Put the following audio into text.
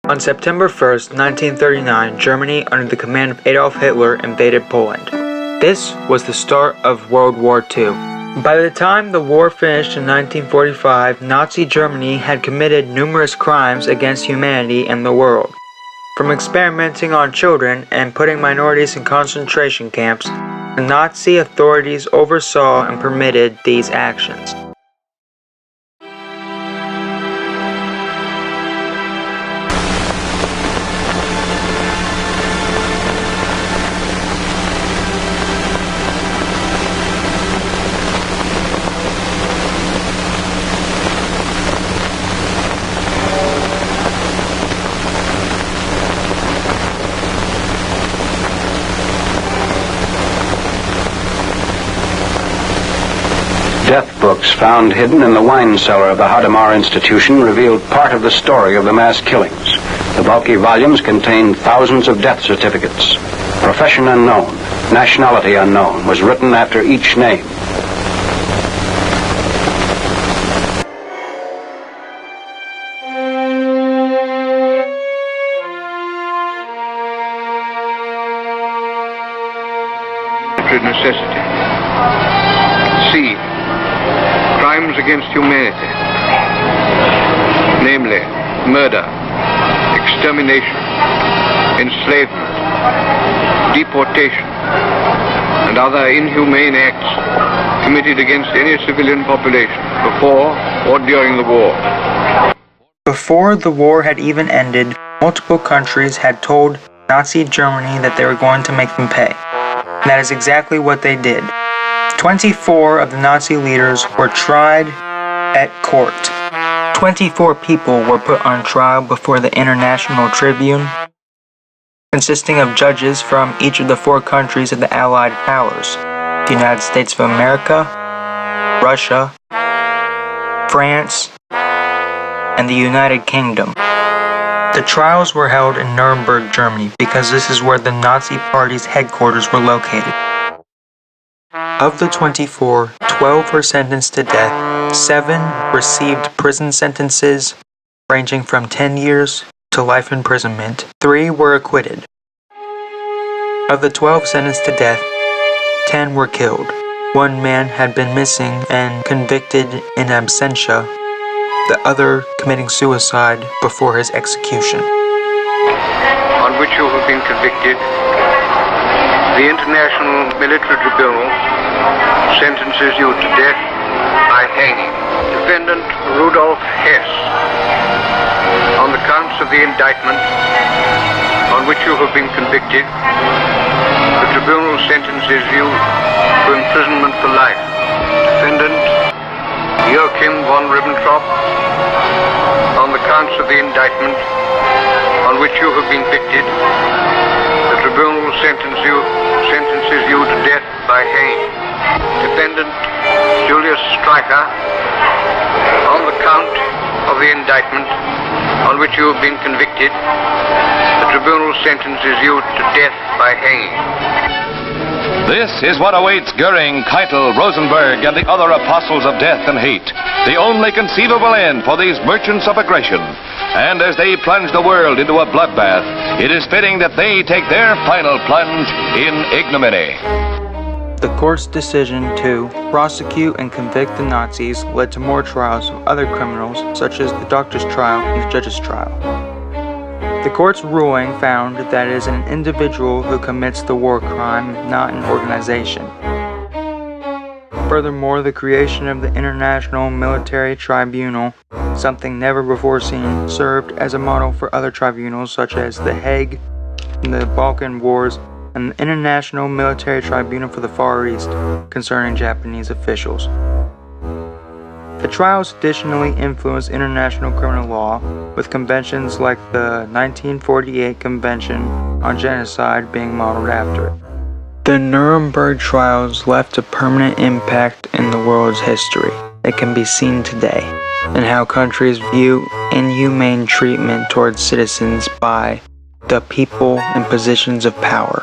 On September 1st, 1939, Germany, under the command of Adolf Hitler, invaded Poland. This was the start of World War II. By the time the war finished in 1945, Nazi Germany had committed numerous crimes against humanity and the world. From experimenting on children and putting minorities in concentration camps, the Nazi authorities oversaw and permitted these actions. Death books found hidden in the wine cellar of the Hadamar institution revealed part of the story of the mass killings. The bulky volumes contained thousands of death certificates. Profession unknown, nationality unknown was written after each name. Necessity. C. Crimes against humanity, namely murder, extermination, enslavement, deportation, and other inhumane acts committed against any civilian population before or during the war. Before the war had even ended, multiple countries had told Nazi Germany that they were going to make them pay. And that is exactly what they did. 24 of the Nazi leaders were tried at court. 24 people were put on trial before the International Tribune, consisting of judges from each of the 4 countries of the Allied powers: the United States of America, Russia, France, and the United Kingdom. The trials were held in Nuremberg, Germany, because this is where the Nazi Party's headquarters were located. Of the 24, 12 were sentenced to death, 7 received prison sentences ranging from 10 years to life imprisonment, 3 were acquitted. Of the 12 sentenced to death, 10 were killed. 1 man had been missing and convicted in absentia, the other committing suicide before his execution. On which you have been convicted, the International Military Tribunal sentences you to death by hanging. Defendant Rudolf Hess, on the counts of the indictment on which you have been convicted, the tribunal sentences you to imprisonment for life. Defendant Joachim von Ribbentrop, on the counts of the indictment on which you have been convicted, the tribunal sentences you to death by hanging. Defendant Julius Streicher, on the count of the indictment on which you have been convicted, the tribunal sentences you to death by hanging. This is what awaits Goering, Keitel, Rosenberg, and the other apostles of death and hate. The only conceivable end for these merchants of aggression. And as they plunge the world into a bloodbath, it is fitting that they take their final plunge in ignominy. The court's decision to prosecute and convict the Nazis led to more trials of other criminals, such as the doctor's trial and the judge's trial. The court's ruling found that it is an individual who commits the war crime, not an organization. Furthermore, the creation of the International Military Tribunal, something never before seen, served as a model for other tribunals such as the Hague in the Balkan Wars and the International Military Tribunal for the Far East concerning Japanese officials. The trials additionally influenced international criminal law, with conventions like the 1948 Convention on Genocide being modeled after it. The Nuremberg Trials left a permanent impact in the world's history that can be seen today, in how countries view inhumane treatment towards citizens by the people in positions of power.